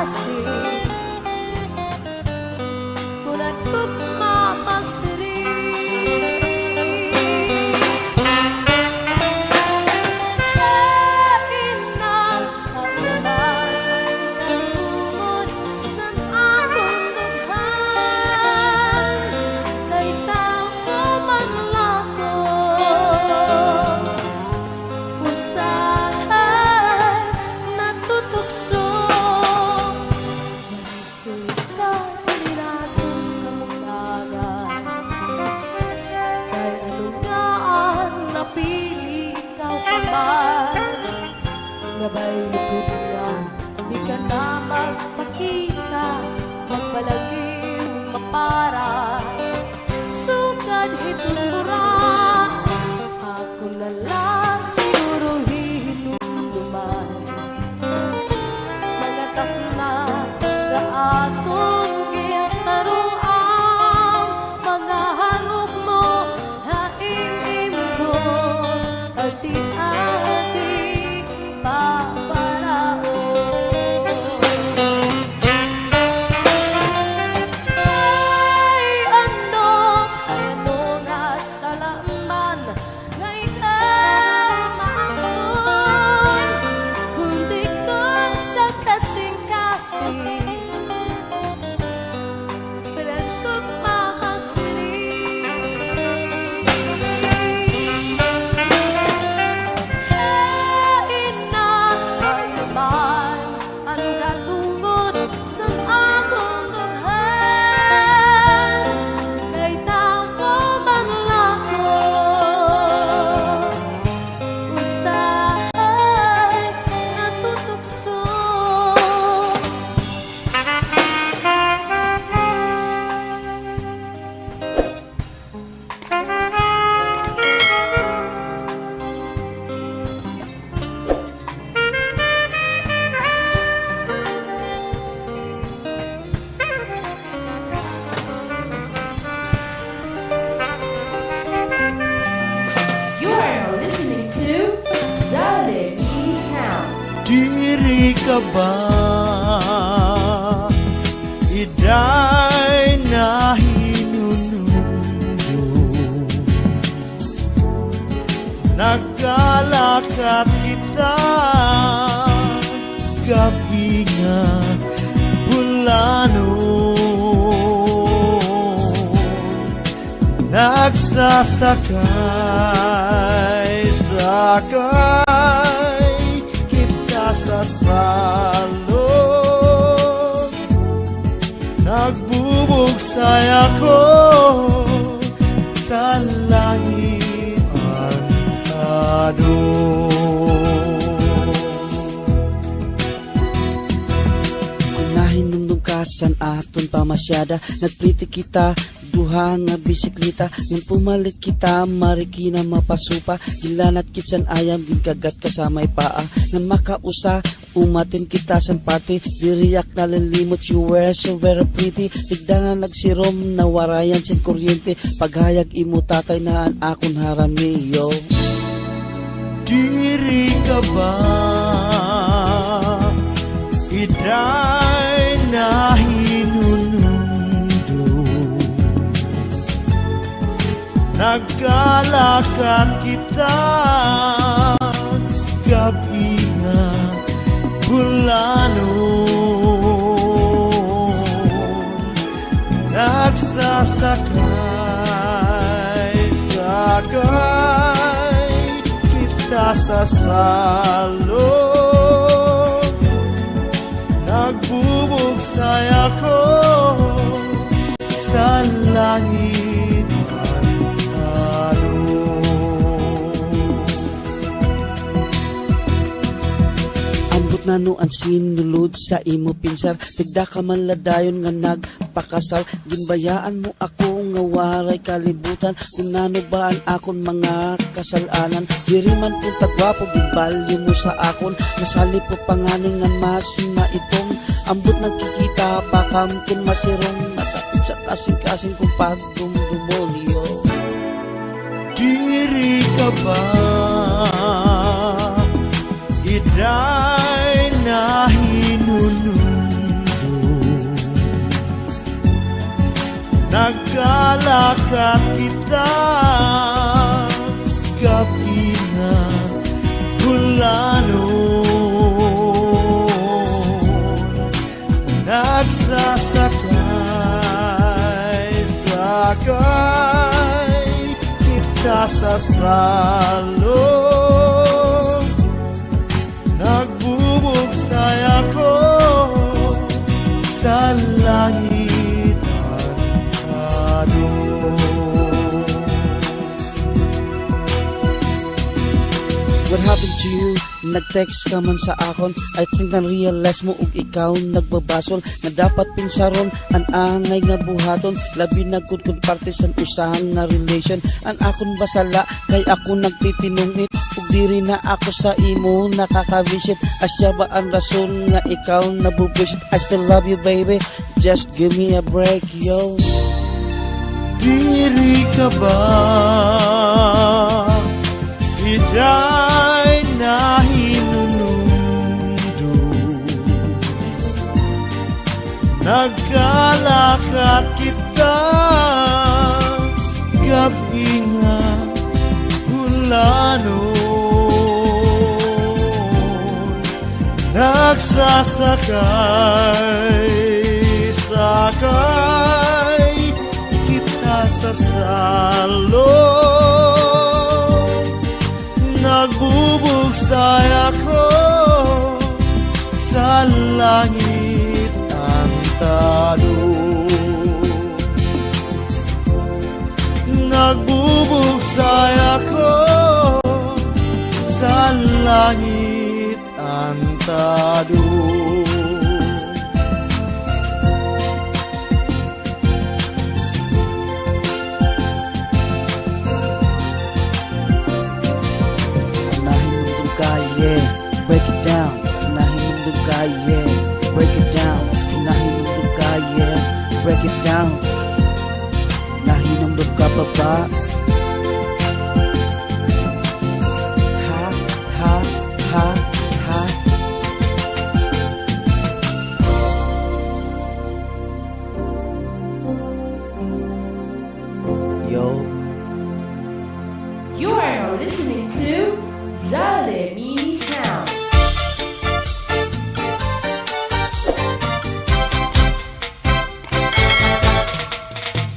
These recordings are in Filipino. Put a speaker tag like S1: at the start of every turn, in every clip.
S1: kasing-kasing kurat kugma magsiring inang halaman tungod sa akong dughan kay tao man lako usahay natutukso sukat niratong kamutaran kay alungaan napili ikaw pa man ngabay likod nga di ka na magpakita magpalaging mapara sukad hitulura ako na lang siguro hinuluman mga takna gaatong gisaruang mga harok mo haingim ko ati-ati paparao ay ano nga salaman nga ikaw maamon kundi kung sa kasing-kasing Beran kong magsiring ina ayaman ang katungod sa akong dughan kay tao man lako usahay natutukso
S2: You are listening to Zale Sound.
S3: Diri ka ba iday na hinunundo nagkalakat kita gabi nga bulanon nagsasakay kita sa salon nagbubugsay ako sa langit antado
S4: Nahinumdumkasan aton pamasyada nagpliti kita duha nga bisikleta ngan pumalit kita marikina mapasupa gilanat kitsan ayam ginkagat kasamay paa ngan makausa umatin kita san party diriyak nalilimot you were so very pretty bigdangan nagsirom nawarayan sin kuryente paghayag imo tatay na an akon haramiyo
S3: Diri ka ba iday na hinunundo nagkalakat kita gabi nga bulanon nagsasakay kita sa salon nagbubugsay ako sa langit antado
S4: ambot na no ang sinulod sa imo pinsar tigda ka man ladayon nga nagpakasal ginbayaan mo ako nga waray kalibutan kung nano ba ang akon mga kasalanan diri man kung tagwapo gibalyo mo sa akon nasali po panganing nga masima itong ambot nagkikita pakam kung masirong masakit sa kasing-kasing kung pagdumdumonyo
S3: Diri ka ba iday na hinunundo Nagkalakat kita gabi na hulanon, nagsasakay kita sa salong, nagbubugsay ako sa langit antado.
S4: What happened to you? Nag-text ka man sa akon. I think na-realize mo ug ikaw nagbabasol nga dapat pinsaron ang angay nga buhaton. Labi na kun parte sa usahan nga relation. Ang akon basala kay ako nagtitinungit ug diri na ako sa imo nakaka-visit. Asya ba ang rason nga ikaw nabubusit? I still love you baby, just give me a break yo.
S3: Diri ka ba Iday na hinunundo, nagkalakat kita gabi nga hulanon, nagsasakay kita sa salong, nagbubugsay ako sa langit antado, nagbubugsay ako sa langit antado.
S4: Break it down, nahinundog ka, yeah. Break it down, nahinundog ka, yeah. Break it down, nahinundog ka pa ba? Ha, ha, ha, ha. Yo.
S2: You are now listening to Zalemi Sound.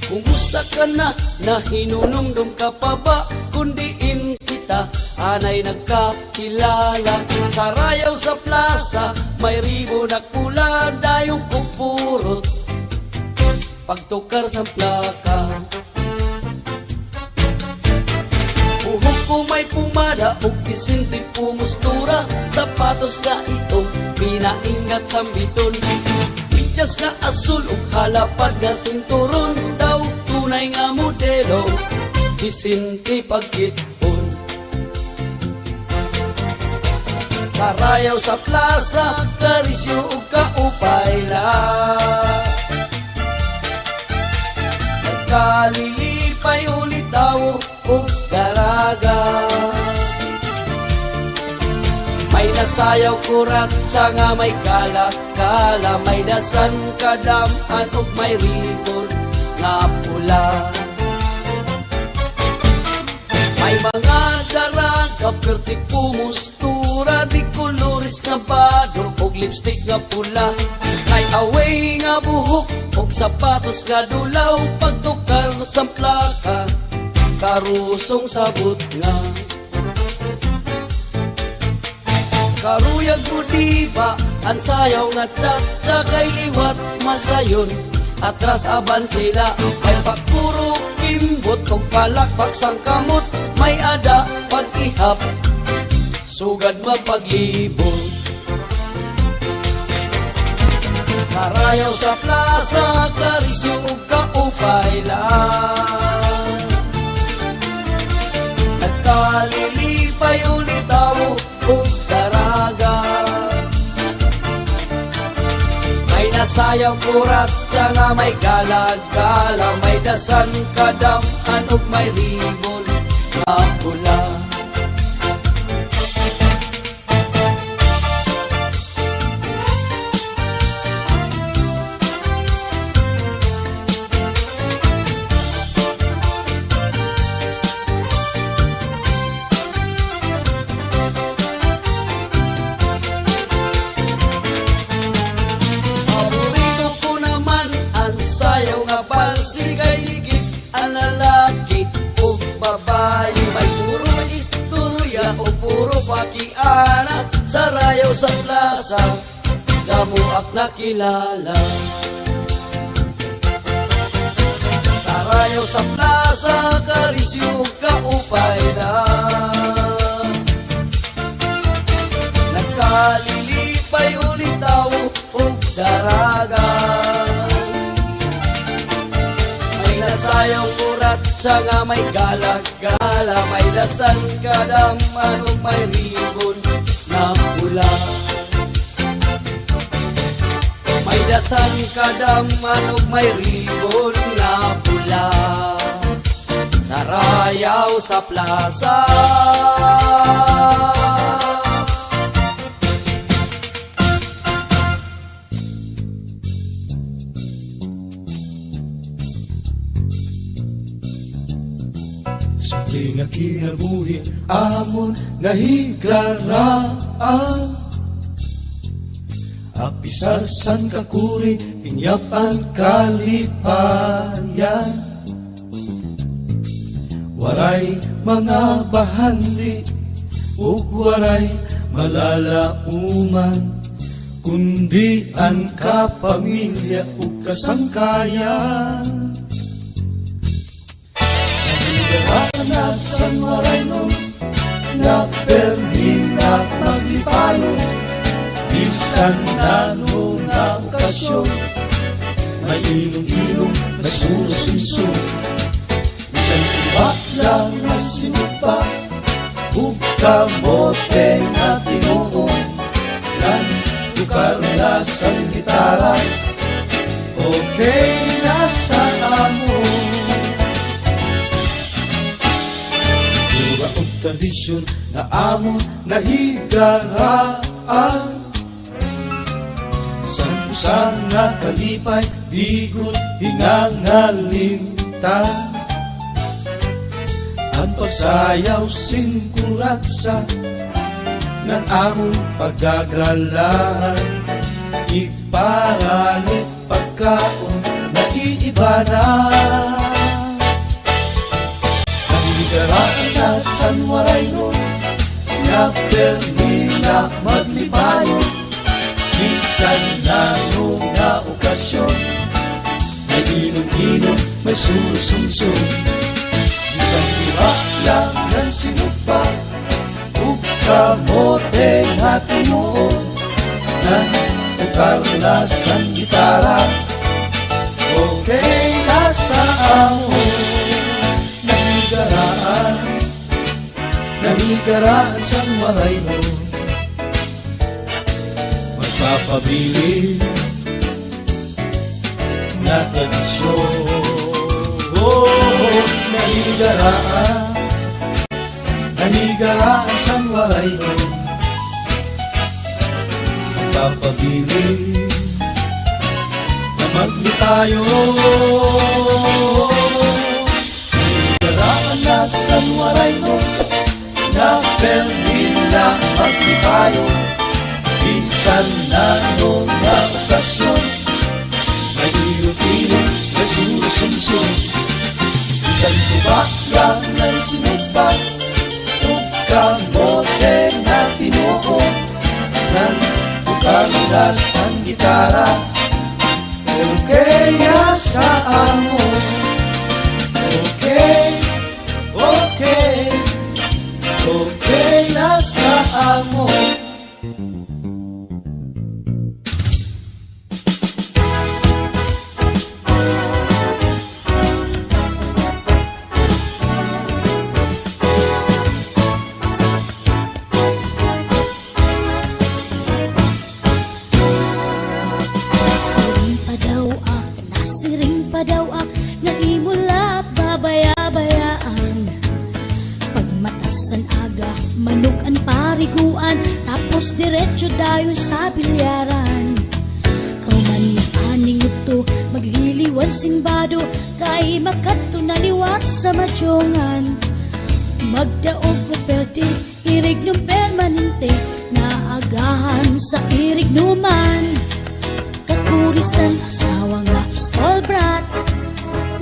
S5: Kumusta ka na? Nahinunumdum ka pa ba? Kundiin kita, anay nagkakilala. Sa rayaw sa plaza, may ribo na pula, dayong kupurot pagtukar sa plaka. Uhog ko may pumada, ug isinti pumustura. Sapatos na ito, pinaingat sa biton. Medyas nga asul ug halapad nga sinturon. Daw tunay nga modelo, isinti pagkitpon. Sa rayaw sa plaza, karisyo ug kaupay lang. Nagkalilipay ulit daw ug daraga. May nasayaw kurat siya nga may kala-kala. May dasan kadaman ug may ribon nga pula. May mga daraga perti pumustura. Di koloris nga bado ug lipstick nga pula. May away nga buhok ug sapatos nga dulaw. Pagtukar sa plaka, karusong sabot nga. Karuyag mo diba, ang sayaw nga tata kay liwat masayon. Atras abantila, may pagpuro kimbot kog palakpak sang kamot. May ada pag-ihap, sugad mapaglibot. Sa rayaw sa plaza, karisyo ug kaupay lang. Nagkalilipay ulit daw ug daraga. May nasayaw kurat siya nga may galag-gala. May dasan kadaman ug may ribon nga pula. sa rayaw sa plaza, damuak nakilala. Sa rayaw sa plaza, karisyo kaupay na. Nagkalilipay ulitaw ug daragan. May nasayang urat sa nga may galagala, may dasan kadaman ug may ribon na pula. May dasan kadaman ug may ribon na pula. Sa rayaw sa plaza,
S3: Simple nga kinabuhi amon nga higaraan. Apisasan kakuri hinyapan kalipayan. Waray mga bahandi ug waray malalauman, kundi ang kapamilya ug kasangkayan. Naranasan waray nun na perdi na maglipayon, bisan na nung na okasyon, may ilong-ilong na susunsun. Bisan iba lang na sinupa ug kamote na tinuon, nan tukar na sa gitara, okay na sa amon. Tradisyon na amon nahigaraan, san usan nga kalipay digot hingangalinta. Ang pagsayaw singkuratsa ngan amon paggagalahan, iparalit pagkaon na iibanan. Nahigaraan na san waray nun nga perdi na maglipayon, bisan na nung na okasyon, may inom-inom, may susumsum. Bisan iba lang ng sinupa ug kamote nga tinuon, nan tukar na sang gitara, okay na sa amon. Nanigaraan sa waray mo, magpapabili na tradisyon. Nanigaraan sa waray mo, magpapabili na maglitayo. Nanigaraan na sa waray mo, na perdi na maglipayo, bisan na nung na okasyon, may ilong-ilong na susumsum. Bisan iba lang ng sinupa ug kamote na tinuon, nan tukar na sang gitara, okay na sa amon. Okay, okay, okay na sa amon.
S1: Nasiring pa daw ak nga imula babaya-bayaan. Pagmatasan aga, manok ang pariguan, tapos diretso dayon sa bilyaran. Kauman ni aning ito, magliliwan simbado, kay makadto na liwat sa madyongan. Magdaog ko perde, irig nung permanente, naagahan sa irig numan. Kakurisan, asawa nga iskol brat,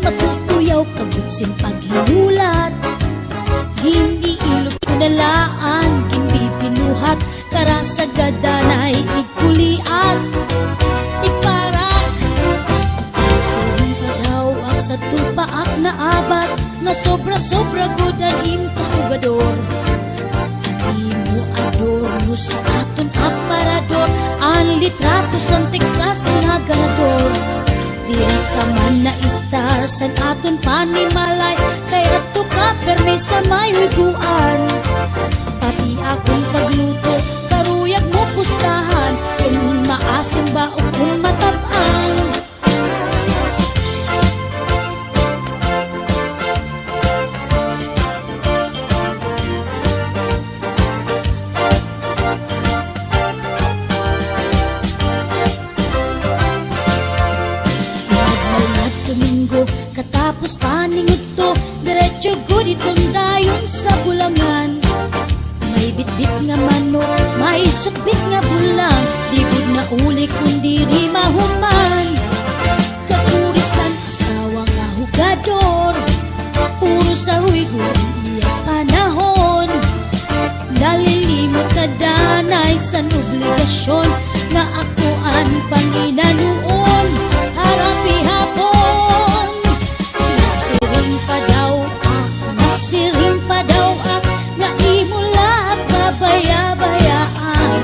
S1: matutuyaw kagutsin paghinulat. Hindi ilog nalaan, kimbi pinuhat, para sa gadanay ikulian iparak siring ka daw ak sa tupaak na abat nga sobra-sobra gud ang imkahugador imo adorno sa aton aparador ang litrato sang Texas nga ganador dili ka man na star san aton panimalay kay adto ka permi sa may higuan pati akong pagluto karuyag mo pustahan kung maasim ba o kung matabang Domingo, katapos paningod to diretso gud itong dayon sa bulangan may bitbit nga manok, may sukbit nga bulang di gud na uli kundi di mahuman katurisan asawa nga hugador puro sa huigon iya panahon nalilimot na danay sa obligasyon nga akoan panginanuon harapi hapon nasiring pa daw ak nga imo lahat babaya-bayaan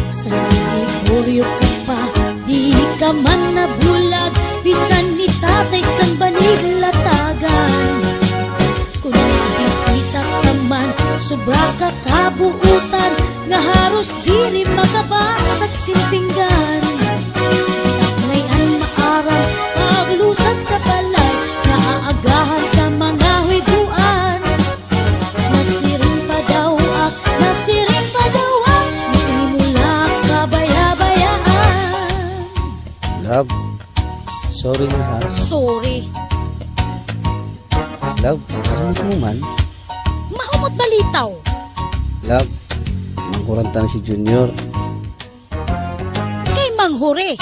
S1: sa naliboryo ka pa di ka man nabulag bisan ni tatay san banig latagan kung bisita ka man sobra ka kabuutan nga haros diri makabasag silpinggan may maaral aglusag sa balay naaagahan sa mga higuan nasiring pa daw ak di mula kabaya-bayaan
S4: Love, sorry na ha.
S1: sorry
S4: Love, ano mo man?
S1: mahumot balitaw
S4: Love, mangkuranta na si Junior.
S1: kay manghuri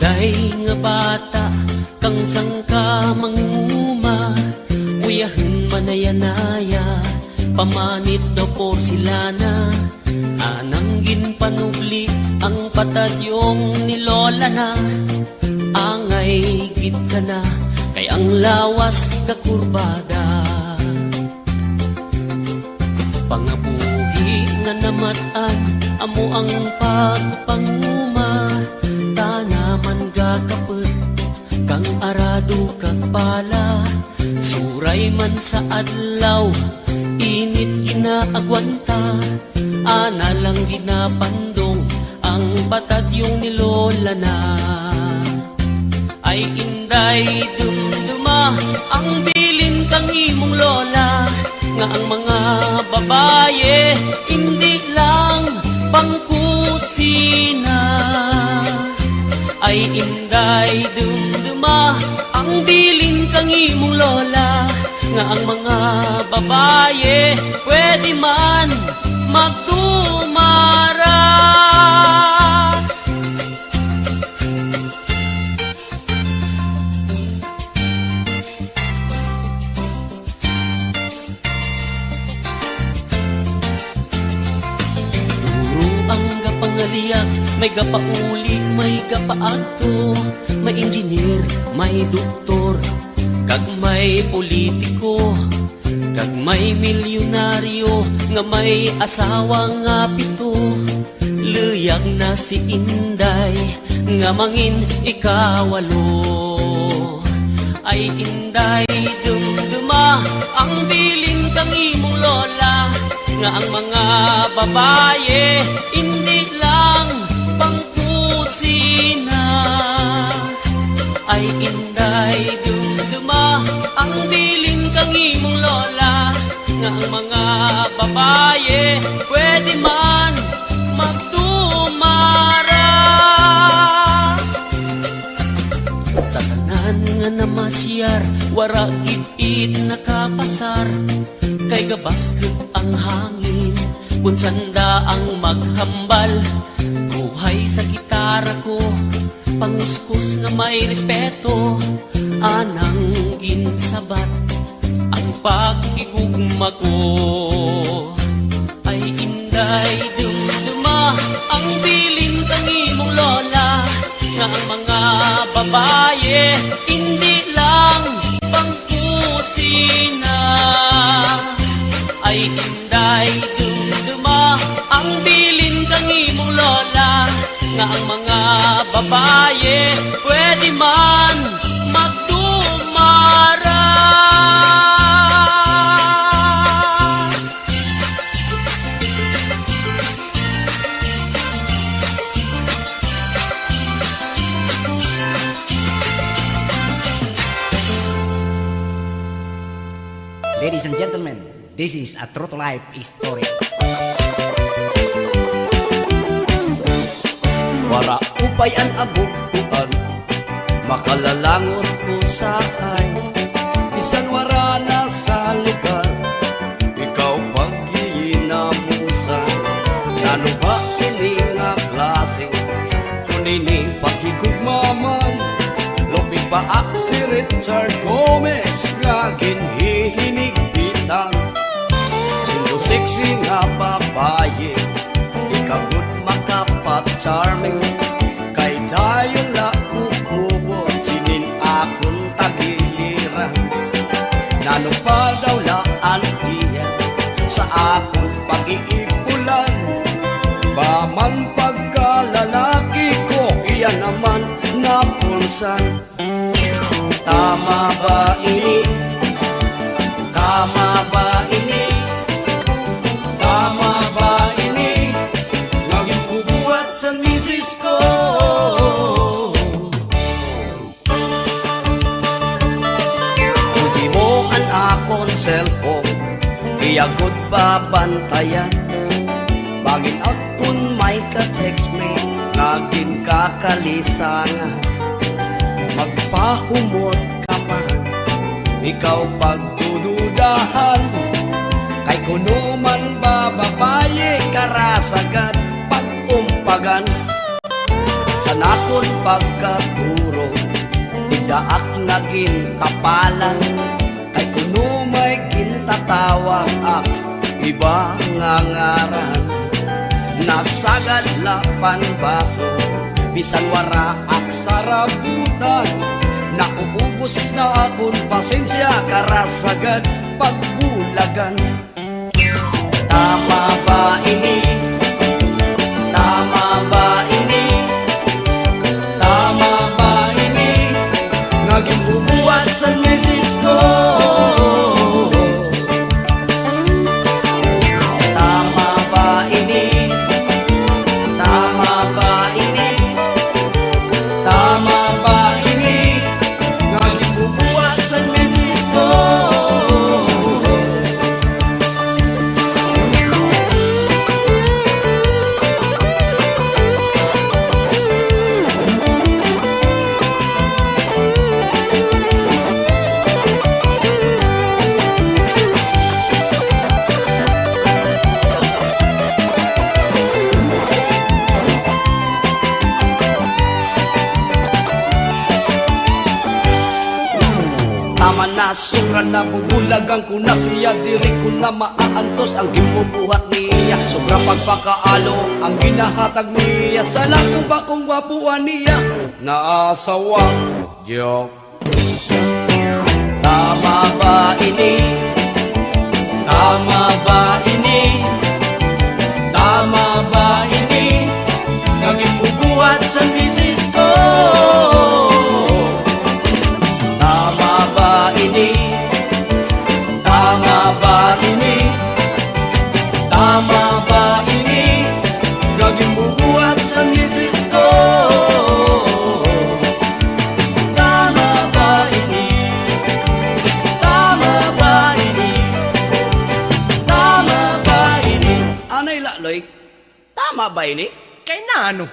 S5: Day nga bata kang sangka manguma uyahin manayanaya pamanit do porsilana anang ginpanubli ang patadyong ni Lola na angay gid ka na kay ang lawas kakurbada pangabuhi nga namatan amo ang pagpanguma tanaman gakapet kang arado kang pala suray man sa adlaw init ginaagwanta ana lang ginapandong ang patadyong ni Lola na ay inday dumduma ang bilin kang imong lola nga ang mga babaye hindi lang pangkusina ay inday dumduma ang bilin kang imong lola nga ang mga babaye pwede man magdumara pangaliak may gapauli may gapaadto may engineer may doktor kag may politiko kag may milyonaryo nga may asawa nga pito luyag na si Inday nga mangin ikawalo ay Inday dumduma ang bilin kang imong lola nga ang mga babaye hindi lang pangkusina ay Inday dumduma ang bilin kang imong lola nga ang mga babaye pwede man magdumara sa tanan nga namasyar wara gid nakapasar kay gabasket ang hangin kung sanda ang maghambal Buhay sa gitara ko, panguskus nga may respeto, anang ginsabat ang pag-igugma ko. Ay inday dumduma ang bilin kang imong lola, nga ang mga babaye hindi lang pangkusina. Ay inday dumduma ang bilin kang imong lola, nga ang mga babaye pwede man magdumara.
S6: Ladies and gentlemen, this is a true to life story.
S5: Wara upay an abukuan, makalalangot ko sa hay. Bisan wara na sa lugar, ikaw pag-iinamusan. Ngano ba ini nga klase, kunini pakigugmaman. Lupig pa si Richard Gomez nga ginhihinigpitan. Sino sexy nga babaye, ikagod makapat-charming. Kay dayon la kukubot, sinin akong tagiliran. Nano pa daw laan iya sa akong pag-iipulan. Baman pagkalalaki ko, iya naman napulsan. Tama ba ini? Tama ba ini? Tama ba ini? Naging bubuhat sa misis ko. Hindi mo an akong cellphone, iyagod ba bantayan? Bagin akong may ka-text me, naging kakalisangan. Magpahumot ka man, ikaw pagdududahan. Kay kuno man ba babaye, karasagan pag-umpagan. Sa nakon pagkaturo, tigdaak naging tapalan. Kay kuno may kintatawag ak, iba nga ngaran. Nasagad lapan baso, bisan wara ak sarabutan. Nauubos na akong pasensya, karasagad pagbulagan. Tama ba ini? Tama ba ini? Tama ba ini? Naging bubuhat sa misis ko. Tama ba ini? Tama ba ini? Tama ba ini? Naging bubuhat sa misis ko. Tama na, sura na, bubulagan ko na siya. Diri ko na maaantos ang gibubuhat niya. Sobrang pagpakaalo ang ginahatag niya. Sana ko ba kung wapuan niya? Naasawa, joke. Tama ba ini? Tama ba ini? Tama ba ini? Naging bubuhat sa misis ko. Tama ba ini? Tama ba ini? Tama ba ini? Naging bubuhat sa misis ko. Tama ba ini? Tama ba ini? Tama ba ini? Anay laloy, tama ba ini?
S6: Kay na ano?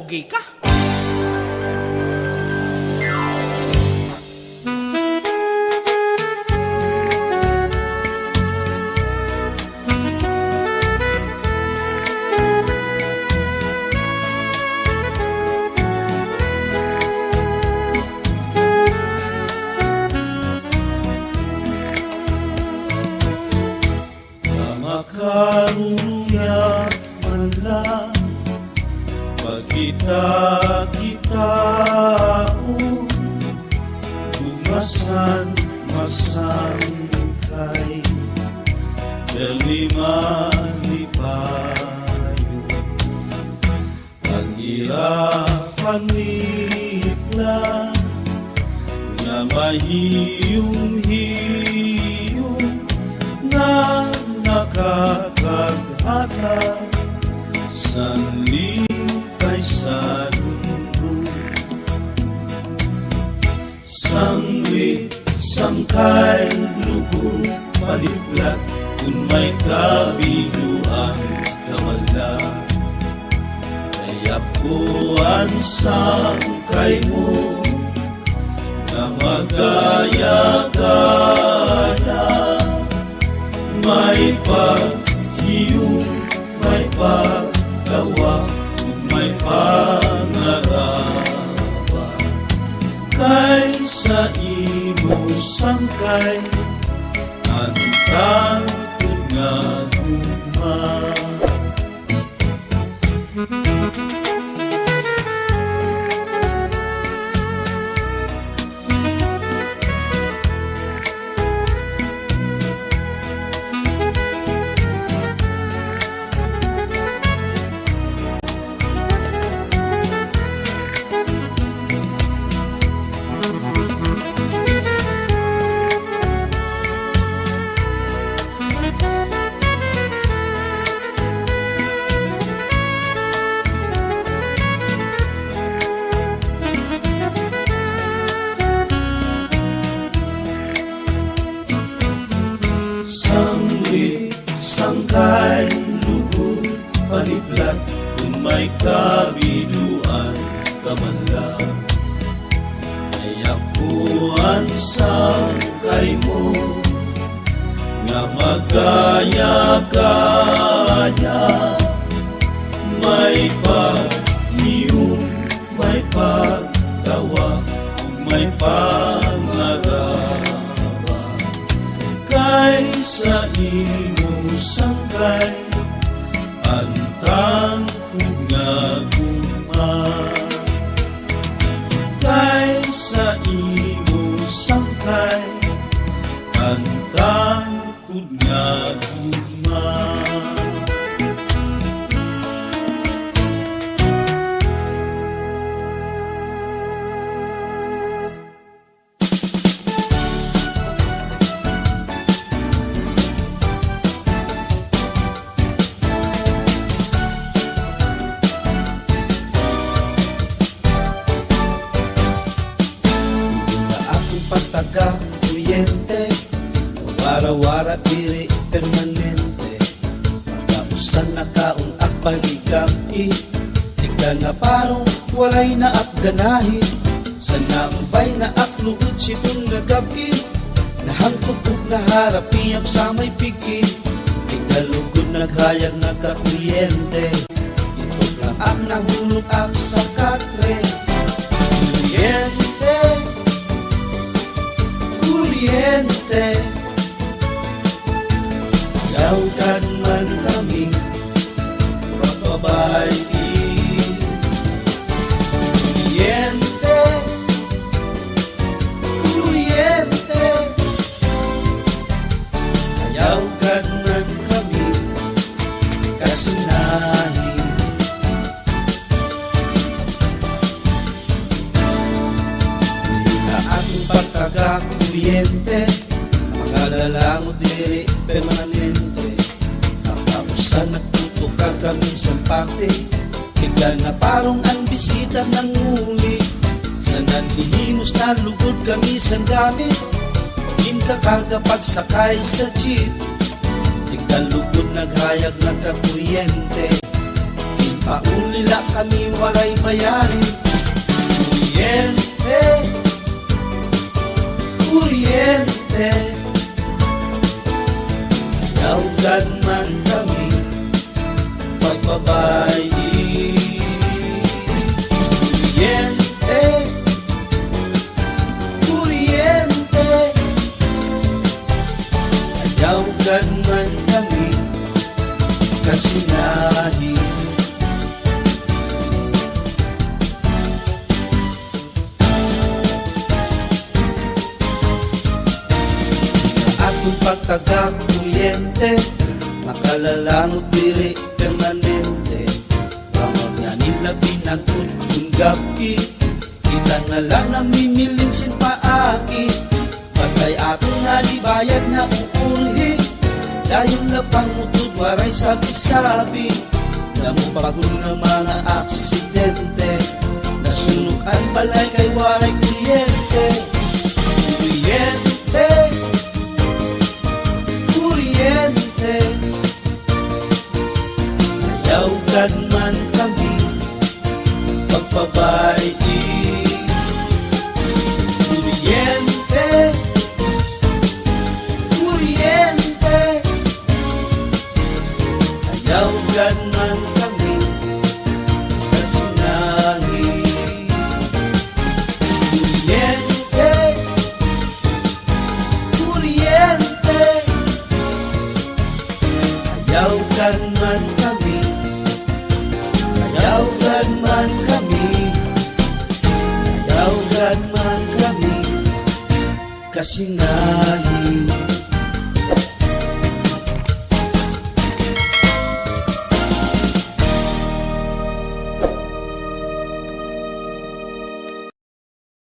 S6: pogi ka.
S3: Makaruyak man lang pagkita-kitaon, bumasan masangkay dali-malipayo ang irapan nila nga mahiyong-hiyong na nakakaghata sa lipay sa mundo. Sanglit, sangkay, lugong, paliplat, kung may kabiluan kamala. Kaya po ang sangkay mo na magaya-gaya. May paghiyong, may paggawa, may pangarapan. Kaysa imo sangkay, ang tangkod nga guma. Sanglit, sangkay, lugod, paliplat, kung may kabiluan ka man lang. Kaya po ang sangkay mo nga magaya-gaya. May paghiyong, may pagtawa, kung may pangarapan. Kaysa imo sangkay, ang tangkod nga guma. Kaysa imo sangkay, ang tangkod nga guma. Taga-kuyente, wara-wara diri permanente. Pagkausan na kaon ak paligami, tigda na parong walay na ak ganahi. Sa nambay na ak lugod sitong nagabi, nahangkot ug naharap iyap sa may pigi. Tigda lugod naghayag nagkakuyente, ito na ak nahulog ak sa katre. Kuyente, kuryente, gawgan man kami papabayi. Kuryente, kuryente, gawgan man kami kasinahi. Pagkaka-kuryente, makalalango diri permanente. Kakausan nagtutukar kami sa parte, tigla na parong ang bisita ng nguli. Sa nandihimos na lugod kami sa gamit, inkakarga pagsakay sa jeep. Tigla lugod naghayag na kakuryente, paulila kami waray bayarin. Kuryente, kuryente, yawgan man kami pagbabayi. Kuryente, kuryente, yawgan man kami kasinahi. Atong pagtaga-kuryente, makalalangot diri permanente. Pamag nga nila pinagod kung gabi, kita na lang namimilin sin paagi. Patay ako nga di bayad na uurhi, dayon na pangutod waray sabi-sabi. Namupagod nga mga aksidente, nasunog ang balay kay waray kuryente. Kuryente, kuryente, ayawgan man kami pagbabayi. Kuryente, kuryente, ayawgan man kami kasinahi. Kuryente, kuryente, ayawgan man kami, ayawgan man kami, ayawgan man kami kasinahi.